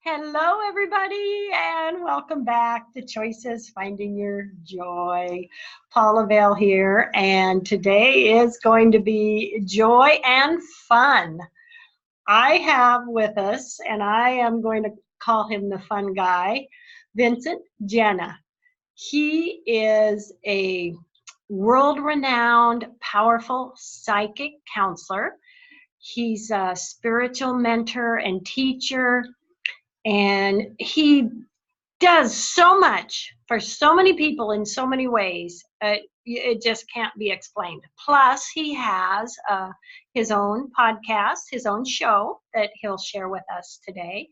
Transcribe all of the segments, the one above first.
Hello, everybody, and welcome back to Choices Finding Your Joy. Paula Vale here, and today is going to be joy and fun. I have with us, and I am going to call him the fun guy, Vincent Genna. He is a world-renowned, powerful psychic counselor. He's a spiritual mentor and teacher. And he does so much for so many people in so many ways. It just can't be explained. Plus, he has his own podcast, his own show that he'll share with us today.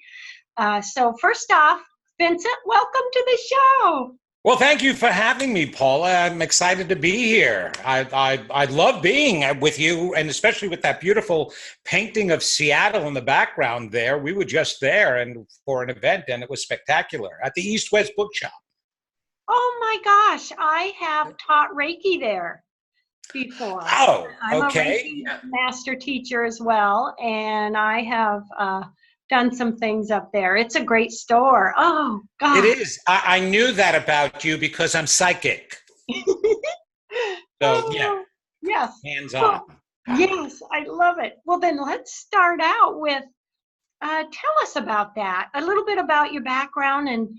So first off, Vincent, welcome to the show. Well, thank you for having me, Paula. I'm excited to be here. I love being with you, and especially with that beautiful painting of Seattle in the background there. We were just there and for an event, and it was spectacular at the East West Bookshop. Oh my gosh, I have taught Reiki there before. Oh, I'm okay. a Reiki master teacher as well, and I have done some things up there. It's a great store. Oh, God. It is. I knew that about you because I'm psychic. So, yeah. Yes. Hands on. Well, yes, I love it. Well, then let's start out with, tell us about that, a little bit about your background and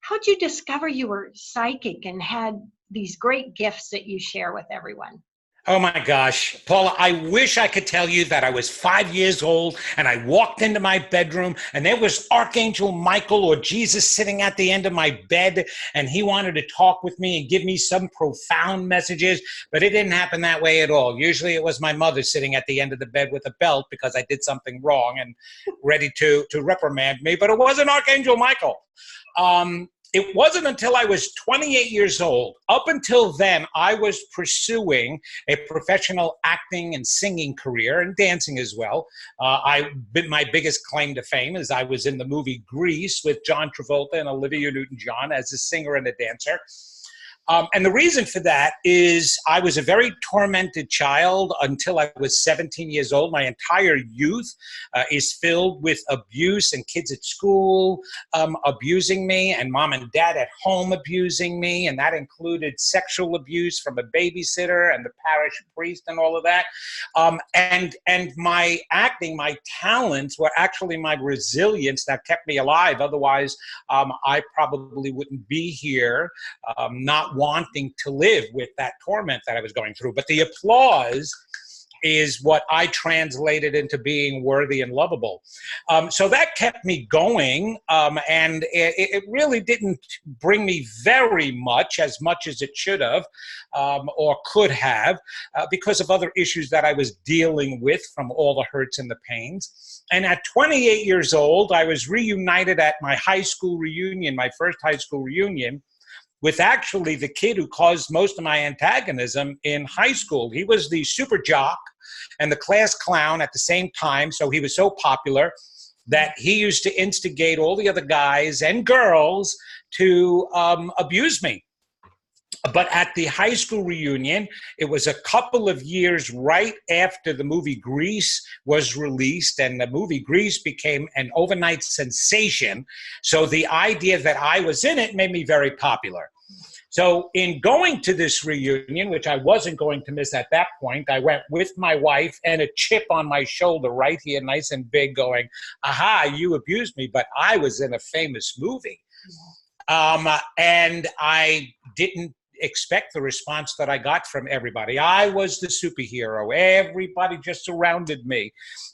how'd you discover you were psychic and had these great gifts that you share with everyone? Oh my gosh, Paula, I wish I could tell you that I was 5 years old and I walked into my bedroom and there was Archangel Michael or Jesus sitting at the end of my bed and he wanted to talk with me and give me some profound messages, but it didn't happen that way at all. Usually it was my mother sitting at the end of the bed with a belt because I did something wrong and ready to reprimand me, but it wasn't Archangel Michael. It wasn't until I was 28 years old. Up until then, I was pursuing a professional acting and singing career and dancing as well. My biggest claim to fame is I was in the movie Grease with John Travolta and Olivia Newton-John as a singer and a dancer. And the reason for that is I was a very tormented child until I was 17 years old. My entire youth is filled with abuse and kids at school abusing me and mom and dad at home abusing me. And that included sexual abuse from a babysitter and the parish priest and all of that. And my acting, my talents were actually my resilience that kept me alive. Otherwise, I probably wouldn't be here, not wanting to live with that torment that I was going through. But the applause is what I translated into being worthy and lovable. So that kept me going, and it really didn't bring me very much as it should have or could have because of other issues that I was dealing with from all the hurts and the pains. And at 28 years old, I was reunited at my high school reunion, my first high school reunion, with actually the kid who caused most of my antagonism in high school. He was the super jock and the class clown at the same time, so he was so popular that he used to instigate all the other guys and girls to abuse me. But at the high school reunion, it was a couple of years right after the movie Grease was released, and the movie Grease became an overnight sensation. So the idea that I was in it made me very popular. So in going to this reunion, which I wasn't going to miss at that point, I went with my wife and a chip on my shoulder right here, nice and big, going, aha, you abused me, but I was in a famous movie. And I didn't expect the response that I got from everybody. I was the superhero. Everybody just surrounded me.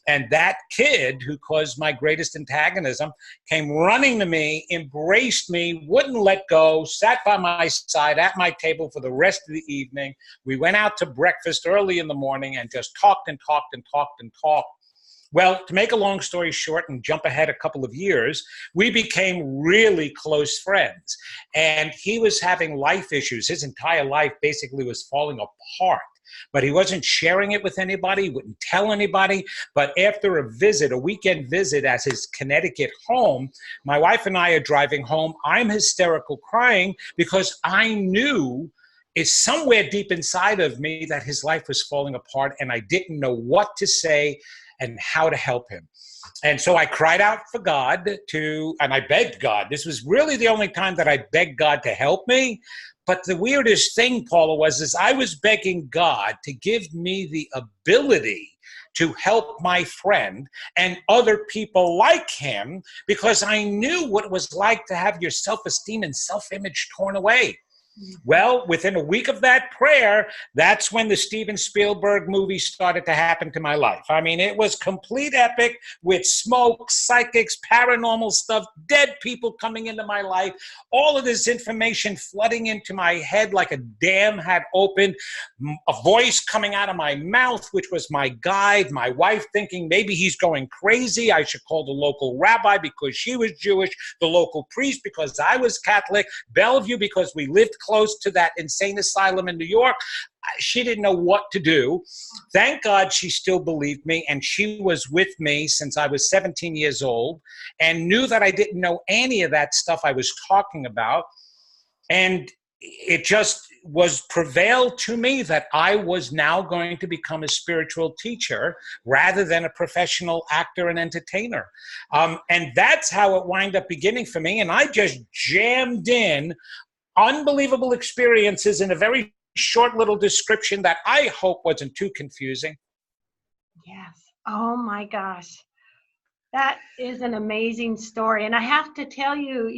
And that kid who caused my greatest antagonism came running to me, embraced me, wouldn't let go, sat by my side at my table for the rest of the evening. We went out to breakfast early in the morning and just talked and talked and talked and talked. Well, to make a long story short and jump ahead a couple of years, we became really close friends. And he was having life issues. His entire life basically was falling apart. But he wasn't sharing it with anybody, he wouldn't tell anybody. But after a visit, a weekend visit at his Connecticut home, my wife and I are driving home. I'm hysterical crying because I knew it's somewhere deep inside of me that his life was falling apart and I didn't know what to say and how to help him. And so I cried out for God and I begged God. This was really the only time that I begged God to help me. But the weirdest thing, Paula, is I was begging God to give me the ability to help my friend and other people like him, because I knew what it was like to have your self-esteem and self-image torn away. Well, within a week of that prayer, that's when the Steven Spielberg movie started to happen to my life. I mean, it was complete epic with smoke, psychics, paranormal stuff, dead people coming into my life, all of this information flooding into my head like a dam had opened, a voice coming out of my mouth, which was my guide, my wife thinking maybe he's going crazy. I should call the local rabbi because she was Jewish, the local priest because I was Catholic, Bellevue because we lived close to that insane asylum in New York. She didn't know what to do. Thank God she still believed me, and she was with me since I was 17 years old and knew that I didn't know any of that stuff I was talking about. And it just was prevailed to me that I was now going to become a spiritual teacher rather than a professional actor and entertainer. And that's how it wound up beginning for me. And I just jammed in unbelievable experiences in a very short little description that I hope wasn't too confusing. Yes. Oh my gosh. That is an amazing story. And I have to tell you,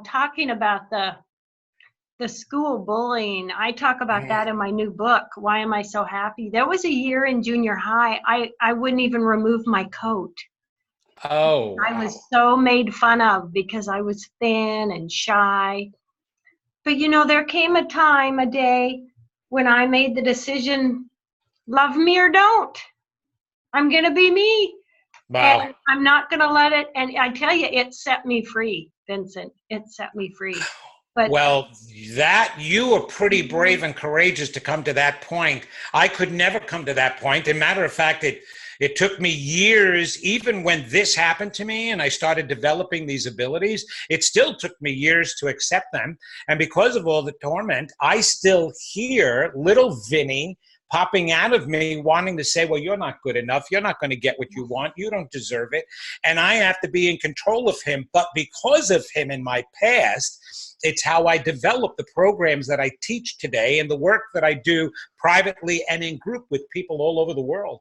talking about the school bullying, I talk about that in my new book, Why Am I So Happy? There was a year in junior high, I wouldn't even remove my coat. Oh, wow. I was so made fun of because I was thin and shy. But there came a day when I made the decision, love me or don't. I'm going to be me. Wow. And I'm not going to let it. And I tell you, it set me free, Vincent. It set me free. But well, that you were pretty brave and courageous to come to that point. I could never come to that point. As a matter of fact, it took me years, even when this happened to me and I started developing these abilities, it still took me years to accept them. And because of all the torment, I still hear little Vinny popping out of me wanting to say, well, you're not good enough. You're not going to get what you want. You don't deserve it. And I have to be in control of him. But because of him in my past, it's how I develop the programs that I teach today and the work that I do privately and in group with people all over the world.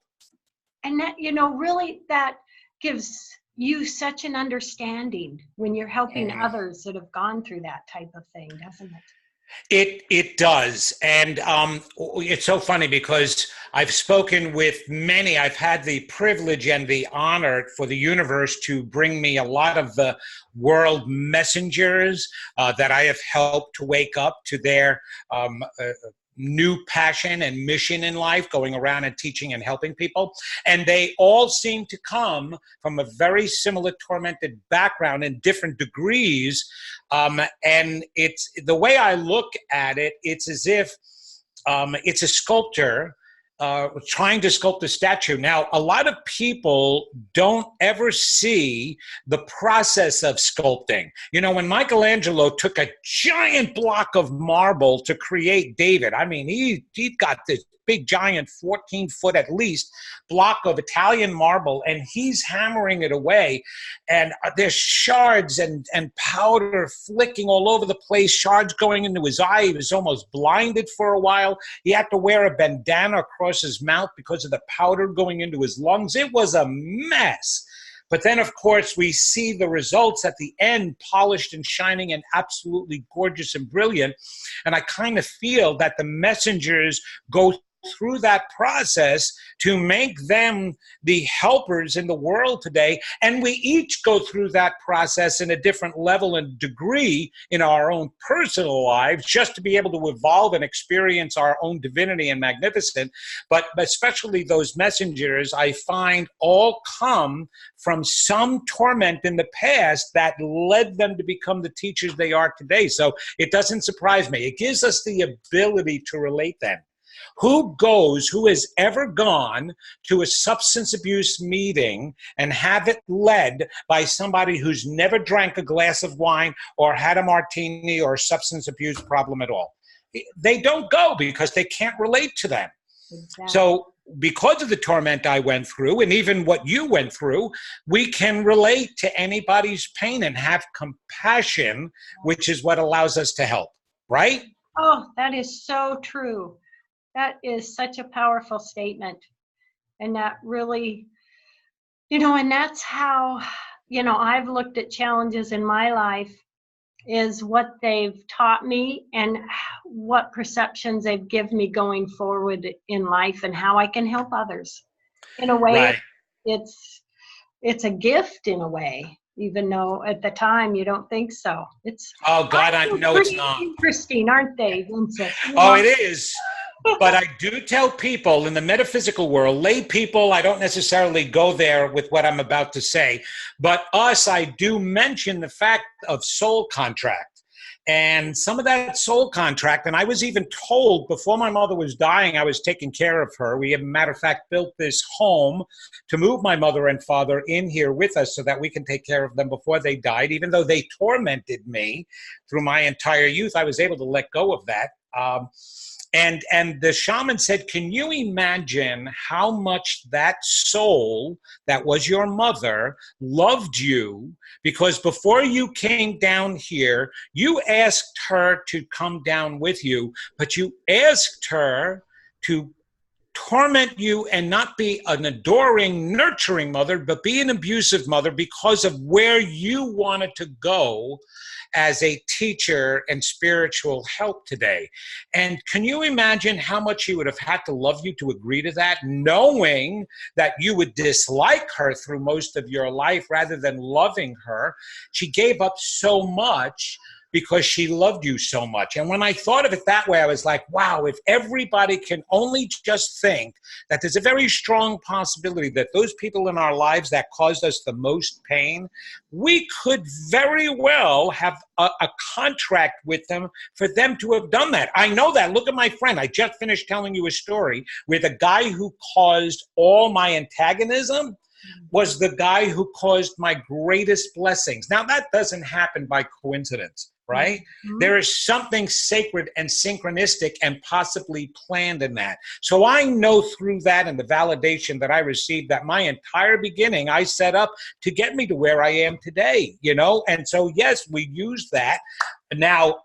And that, really that gives you such an understanding when you're helping others that have gone through that type of thing, doesn't it? It does. And it's so funny because I've spoken with many. I've had the privilege and the honor for the universe to bring me a lot of the world messengers that I have helped to wake up to their new passion and mission in life, going around and teaching and helping people. And they all seem to come from a very similar tormented background in different degrees. And it's the way I look at it, it's as if it's a sculptor trying to sculpt a statue. Now, a lot of people don't ever see the process of sculpting. When Michelangelo took a giant block of marble to create David, I mean, he got this big, giant, 14-foot at least block of Italian marble, and he's hammering it away. And there's shards and powder flicking all over the place, shards going into his eye. He was almost blinded for a while. He had to wear a bandana across his mouth because of the powder going into his lungs. It was a mess. But then, of course, we see the results at the end, polished and shining and absolutely gorgeous and brilliant. And I kind of feel that the messengers go through that process to make them the helpers in the world today. And we each go through that process in a different level and degree in our own personal lives, just to be able to evolve and experience our own divinity and magnificence. But especially those messengers, I find all come from some torment in the past that led them to become the teachers they are today. So it doesn't surprise me. It gives us the ability to relate them. Who has ever gone to a substance abuse meeting and have it led by somebody who's never drank a glass of wine or had a martini or a substance abuse problem at all? They don't go because they can't relate to them. Exactly. So because of the torment I went through and even what you went through, we can relate to anybody's pain and have compassion, which is what allows us to help, right? Oh, that is so true. That is such a powerful statement. And that really, and that's how, I've looked at challenges in my life is what they've taught me and what perceptions they've given me going forward in life and how I can help others. In a way, Right. it's a gift in a way, even though at the time you don't think so. Oh, God, I They're know it's pretty not. interesting, aren't they, Vincent? Oh, it is. But I do tell people in the metaphysical world, lay people, I don't necessarily go there with what I'm about to say, but us, I do mention the fact of soul contract. And some of that soul contract, and I was even told before my mother was dying, I was taking care of her. We, as a matter of fact, built this home to move my mother and father in here with us so that we can take care of them before they died. Even though they tormented me through my entire youth, I was able to let go of that. And the shaman said, can you imagine how much that soul that was your mother loved you? Because before you came down here, you asked her to come down with you, but you asked her to torment you and not be an adoring, nurturing mother, but be an abusive mother because of where you wanted to go as a teacher and spiritual help today. And can you imagine how much she would have had to love you to agree to that, knowing that you would dislike her through most of your life rather than loving her? She gave up so much because she loved you so much. And when I thought of it that way, I was like, wow, if everybody can only just think that there's a very strong possibility that those people in our lives that caused us the most pain, we could very well have a contract with them for them to have done that. I know that. Look at my friend. I just finished telling you a story where the guy who caused all my antagonism was the guy who caused my greatest blessings. Now, that doesn't happen by coincidence, right? Mm-hmm. There is something sacred and synchronistic and possibly planned in that. So I know through that and the validation that I received that my entire beginning I set up to get me to where I am today, And so, yes, we use that. Now,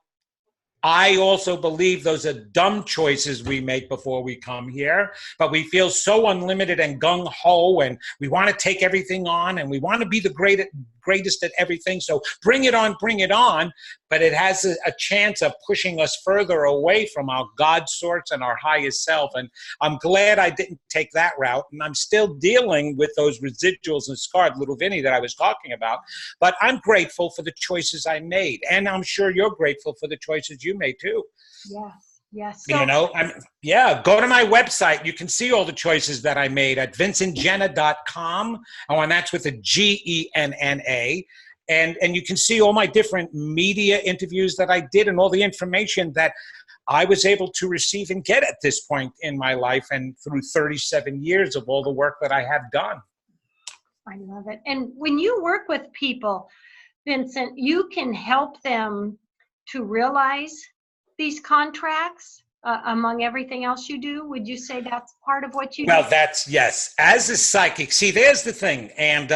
I also believe those are dumb choices we make before we come here, but we feel so unlimited and gung-ho, and we want to take everything on, and we want to be the greatest at everything, so bring it on, but it has a chance of pushing us further away from our God source and our highest self, and I'm glad I didn't take that route, and I'm still dealing with those residuals and scarred little Vinny that I was talking about, but I'm grateful for the choices I made, and I'm sure you're grateful for the choices you made too. Yes. So, go to my website. You can see all the choices that I made at vincentgenna.com. And that's with a Genna. And you can see all my different media interviews that I did and all the information that I was able to receive and get at this point in my life and through 37 years of all the work that I have done. I love it. And when you work with people, Vincent, you can help them to realize these contracts among everything else you do. Would you say that's part of what you do? Well, yes. As a psychic, see, there's the thing. And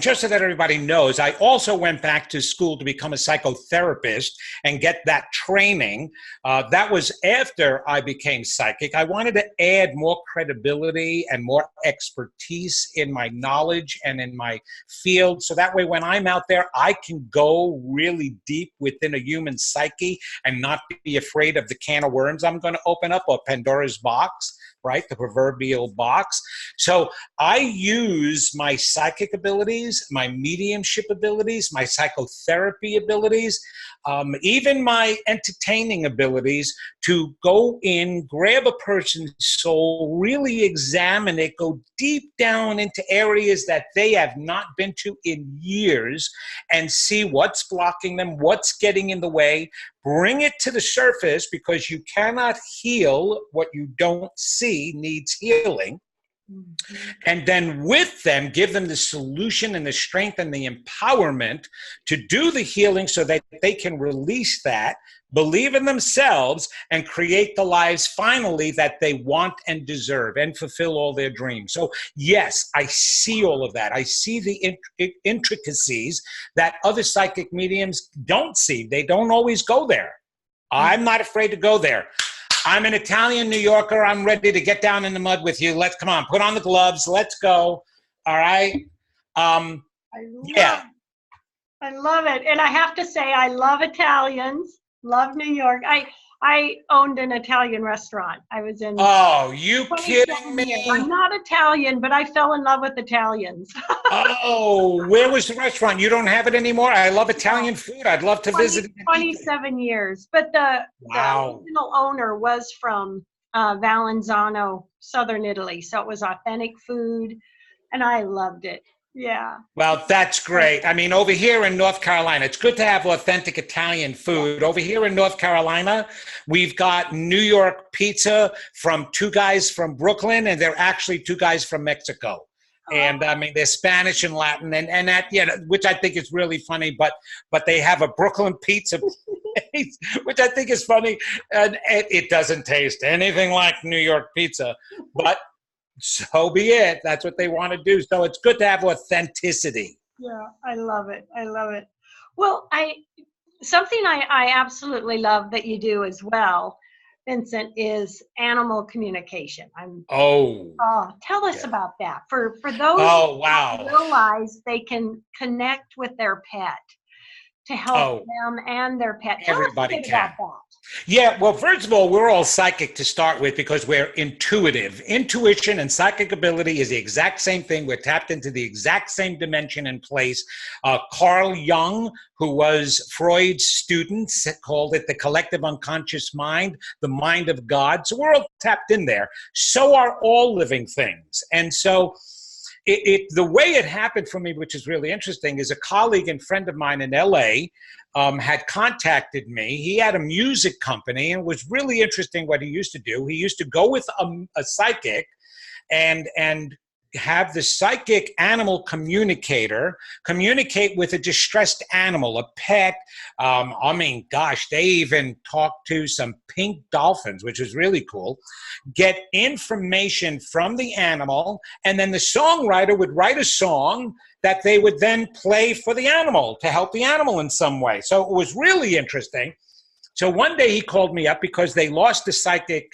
just so that everybody knows, I also went back to school to become a psychotherapist and get that training. That was after I became psychic. I wanted to add more credibility and more expertise in my knowledge and in my field. So that way, when I'm out there, I can go really deep within a human psyche and not be afraid of the can of worms I'm going to open up, or Pandora's box, right? The proverbial box. So I use my psychic abilities, my mediumship abilities, my psychotherapy abilities, even my entertaining abilities to go in, grab a person's soul, really examine it, go deep down into areas that they have not been to in years and see what's blocking them, what's getting in the way, bring it to the surface, because you cannot heal what you don't see needs healing. Mhm. And then with them, give them the solution and the strength and the empowerment to do the healing so that they can release that, believe in themselves, and create the lives finally that they want and deserve and fulfill all their dreams. So yes, I see all of that. I see the intricacies that other psychic mediums don't see. They don't always go there. I'm not afraid to go there. I'm an Italian New Yorker. I'm ready to get down in the mud with you. Let's come on, put on the gloves. Let's go. All right. I Yeah. love I love it. And I have to say, I love Italians, love New York. I owned an Italian restaurant. I was in Oh, you kidding 27 years. I'm me? not Italian, but I fell in love with Italians. Oh, where was the restaurant? You don't have it anymore? I love Yeah, Italian food. I'd love to 20, visit it and eat it. 27 years. But the Wow. original owner was from Valenzano, southern Italy. So it was authentic food, and I loved it. Yeah. Well, that's great. I mean, over here in North Carolina, it's good to have authentic Italian food. Over here in North Carolina, we've got New York pizza from two guys from Brooklyn, and they're actually two guys from Mexico. And I mean, they're Spanish and Latin, and that, you know, which I think is really funny. But they have a Brooklyn pizza place, which I think is funny, and it doesn't taste anything like New York pizza, but so be it. That's what they want to do. So it's good to have authenticity. Yeah, I love it. I love it. Well, something I absolutely love that you do as well, Vincent, is animal communication. Oh, Tell us yeah. about that. For those who Oh, don't wow. realize they can connect with their pet to help Oh, them and their pet. Tell us a everybody bit about can. that. Yeah, well, first of all, we're all psychic to start with because we're intuitive. Intuition and psychic ability is the exact same thing. We're tapped into the exact same dimension and place. Carl Jung, who was Freud's student, called it the collective unconscious mind, the mind of God. So we're all tapped in there. So are all living things. And so the way it happened for me, which is really interesting, is a colleague and friend of mine in LA had contacted me. He had a music company, and it was really interesting what he used to do. He used to go with a psychic and have the psychic animal communicator communicate with a distressed animal, a pet. I mean, gosh, they even talked to some pink dolphins, which was really cool. Get information from the animal, and then the songwriter would write a song that they would then play for the animal to help the animal in some way. So it was really interesting. So one day he called me up because they lost the psychic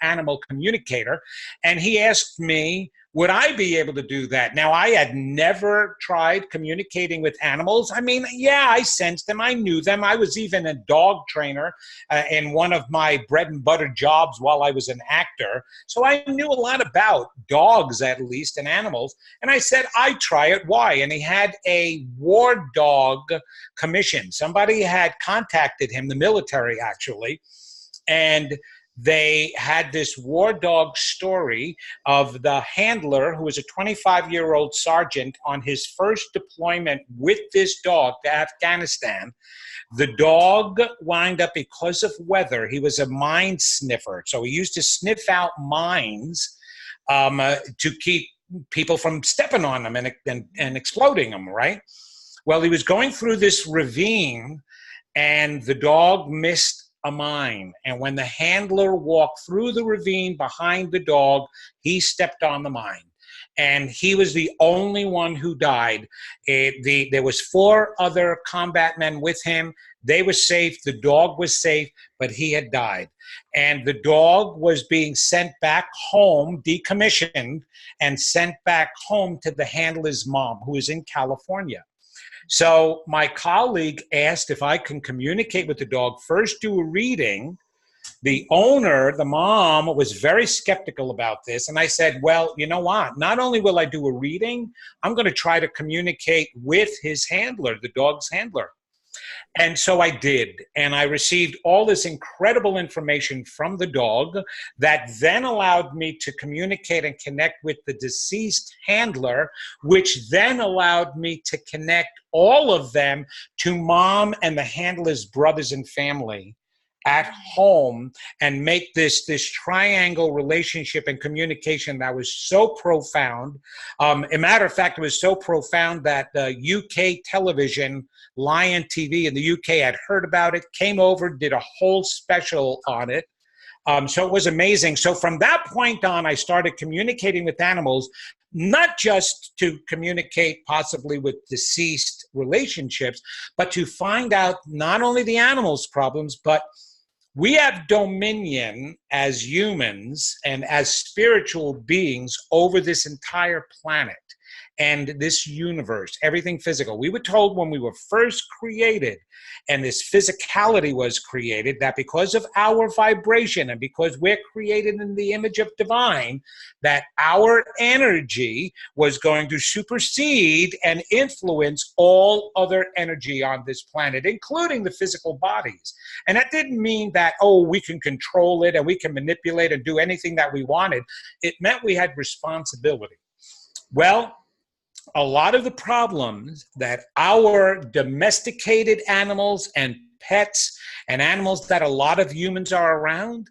animal communicator, and he asked me, would I be able to do that? Now, I had never tried communicating with animals. I mean, yeah, I sensed them. I knew them. I was even a dog trainer in one of my bread and butter jobs while I was an actor. So I knew a lot about dogs, at least, and animals. And I said, I'd try it. Why? And he had a war dog commission. Somebody had contacted him, the military actually, and they had this war dog story of the handler, who was a 25-year-old sergeant on his first deployment with this dog to Afghanistan. The dog wound up, because of weather, he was a mine sniffer. So he used to sniff out mines to keep people from stepping on them and exploding them, right? Well, he was going through this ravine, and the dog missed a mine. And when the handler walked through the ravine behind the dog, he stepped on the mine. And he was the only one who died. There was 4 other combat men with him. They were safe. The dog was safe, but he had died. And the dog was being sent back home, decommissioned, and sent back home to the handler's mom, who is in California. So my colleague asked if I can communicate with the dog, first do a reading. The owner, the mom, was very skeptical about this. And I said, well, you know what? Not only will I do a reading, I'm going to try to communicate with his handler, the dog's handler. And so I did. And I received all this incredible information from the dog that then allowed me to communicate and connect with the deceased handler, which then allowed me to connect all of them to mom and the handler's brothers and family. at home and make this triangle relationship and communication that was so profound. A matter of fact, it was so profound that UK television, Lion TV in the UK, had heard about it, came over, did a whole special on it. So it was amazing. So from that point on, I started communicating with animals, not just to communicate possibly with deceased relationships, but to find out not only the animals' problems, but we have dominion as humans and as spiritual beings over this entire planet and this universe, everything physical. We were told when we were first created and this physicality was created that because of our vibration and because we're created in the image of divine, that our energy was going to supersede and influence all other energy on this planet, including the physical bodies. And that didn't mean that, oh, we can control it and we can manipulate and do anything that we wanted. It meant we had responsibility. Well, a lot of the problems that our domesticated animals and pets and animals that a lot of humans are around,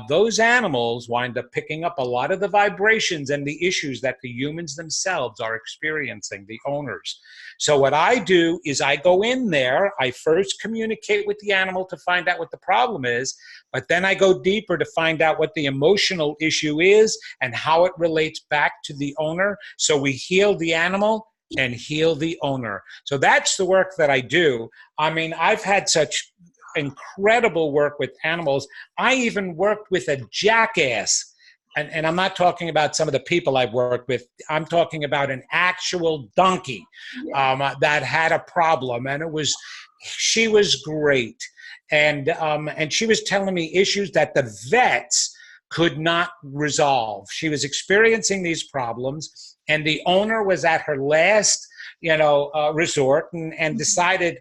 those animals wind up picking up a lot of the vibrations and the issues that the humans themselves are experiencing, the owners. So what I do is I go in there, I first communicate with the animal to find out what the problem is, but then I go deeper to find out what the emotional issue is and how it relates back to the owner. So we heal the animal and heal the owner. So that's the work that I do. I mean, I've had such incredible work with animals. I even worked with a jackass. And I'm not talking about some of the people I've worked with. I'm talking about an actual donkey that had a problem. And she was great. And she was telling me issues that the vets could not resolve. She was experiencing these problems, and the owner was at her last, resort and decided,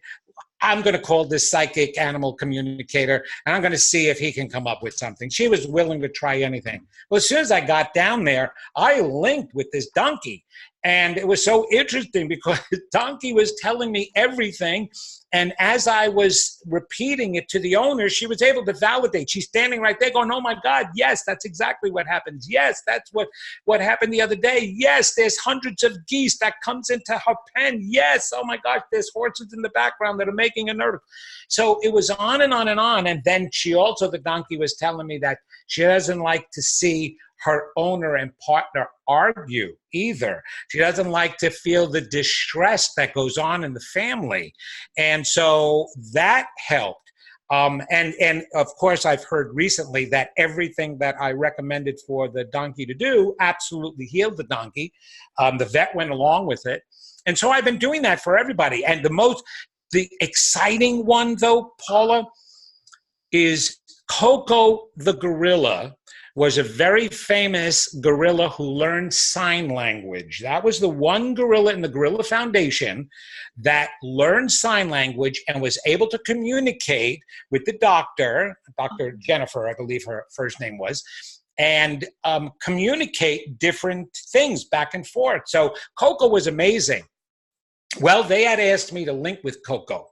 I'm going to call this psychic animal communicator, and I'm going to see if he can come up with something. She was willing to try anything. Well, as soon as I got down there, I linked with this donkey. And it was so interesting because the donkey was telling me everything. And as I was repeating it to the owner, she was able to validate. She's standing right there going, oh my God, yes, that's exactly what happens. Yes, that's what happened the other day. Yes, there's hundreds of geese that comes into her pen. Yes, oh my gosh, there's horses in the background that are making a nerve. So it was on and on and on. And then the donkey was telling me that she doesn't like to see her owner and partner argue either. She doesn't like to feel the distress that goes on in the family. And so that helped. And of course, I've heard recently that everything that I recommended for the donkey to do absolutely healed the donkey. The vet went along with it. And so I've been doing that for everybody. And the exciting one though, Paula, is Coco the gorilla was a very famous gorilla who learned sign language. That was the one gorilla in the Gorilla Foundation that learned sign language and was able to communicate with the doctor, Dr. Jennifer, I believe her first name was, and communicate different things back and forth. So Coco was amazing. Well, they had asked me to link with Coco,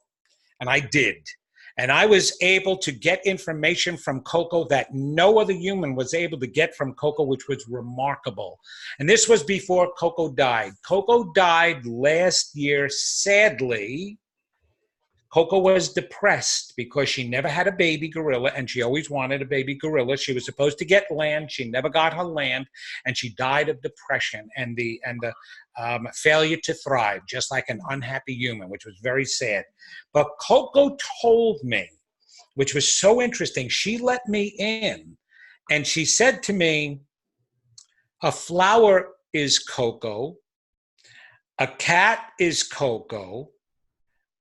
and I did. And I was able to get information from Coco that no other human was able to get from Coco, which was remarkable. And this was before Coco died. Coco died last year, sadly. Coco was depressed because she never had a baby gorilla, and she always wanted a baby gorilla. She was supposed to get land. She never got her land, and she died of depression and the failure to thrive, just like an unhappy human, which was very sad. But Coco told me, which was so interesting, she let me in, and she said to me, a flower is Coco, a cat is Coco,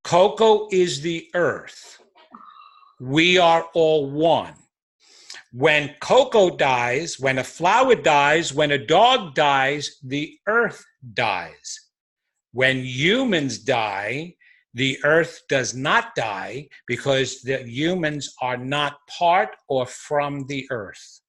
Coco is the earth. We are all one. When Coco dies, when a flower dies, when a dog dies, the earth dies. When humans die, the earth does not die because the humans are not part or from the earth.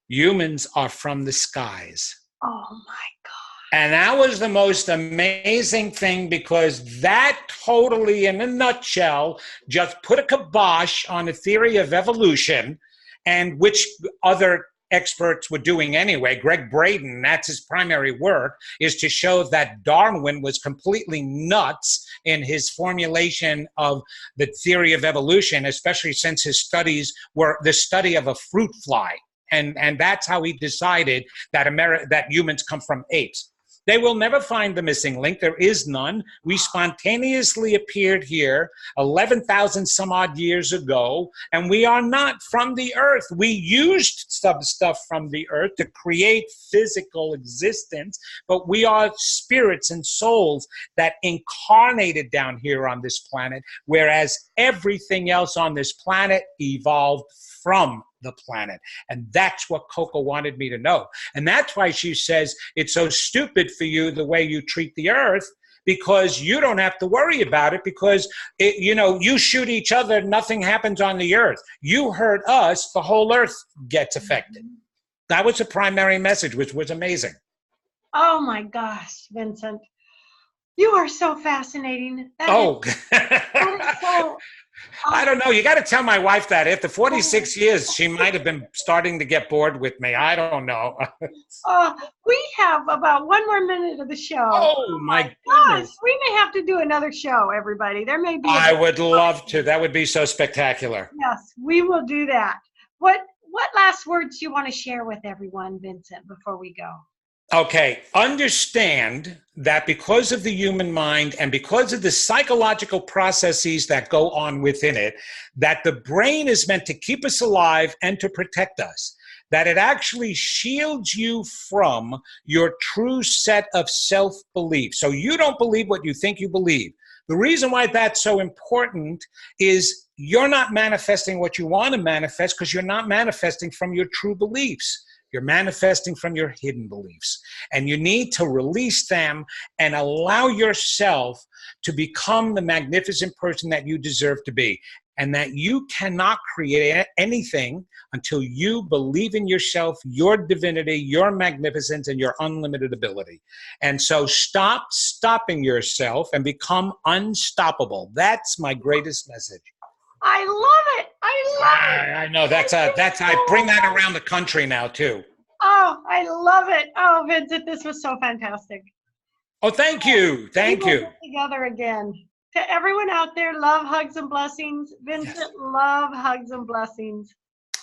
Humans are from the skies. Oh my God. And that was the most amazing thing because that totally, in a nutshell, just put a kibosh on the theory of evolution, and which other experts were doing anyway. Greg Braden, that's his primary work, is to show that Darwin was completely nuts in his formulation of the theory of evolution, especially since his studies were the study of a fruit fly. And that's how he decided that that humans come from apes. They will never find the missing link. There is none. We spontaneously appeared here 11,000 some odd years ago, and we are not from the earth. We used some stuff from the earth to create physical existence, but we are spirits and souls that incarnated down here on this planet, whereas everything else on this planet evolved from the planet. And that's what Coco wanted me to know. And that's why she says it's so stupid for you the way you treat the earth, because you don't have to worry about it, because you shoot each other, nothing happens on the earth. You hurt us, the whole earth gets affected. That was the primary message, which was amazing. Oh my gosh, Vincent. You are so fascinating. I don't know. You got to tell my wife that after 46 years, she might have been starting to get bored with me. I don't know. We have about 1 more minute of the show. Oh my goodness. We may have to do another show, everybody. There may be. I would love to. That would be so spectacular. Yes, we will do that. What last words do you want to share with everyone, Vincent, before we go? Okay, understand that because of the human mind and because of the psychological processes that go on within it, that the brain is meant to keep us alive and to protect us, that it actually shields you from your true set of self-belief. So you don't believe what you think you believe. The reason why that's so important is you're not manifesting what you want to manifest because you're not manifesting from your true beliefs. You're manifesting from your hidden beliefs, and you need to release them and allow yourself to become the magnificent person that you deserve to be, and that you cannot create anything until you believe in yourself, your divinity, your magnificence, and your unlimited ability. And so stop stopping yourself and become unstoppable. That's my greatest message. I love it. I love it. I know I bring that around the country now too. Oh, I love it. Oh, Vincent, this was so fantastic. Oh, thank you. Thank you. Get together again. To everyone out there, love, hugs, and blessings. Vincent, yes. Love, hugs, and blessings.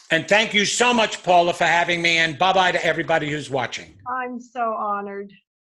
And thank you so much, Paula, for having me. And bye-bye to everybody who's watching. I'm so honored.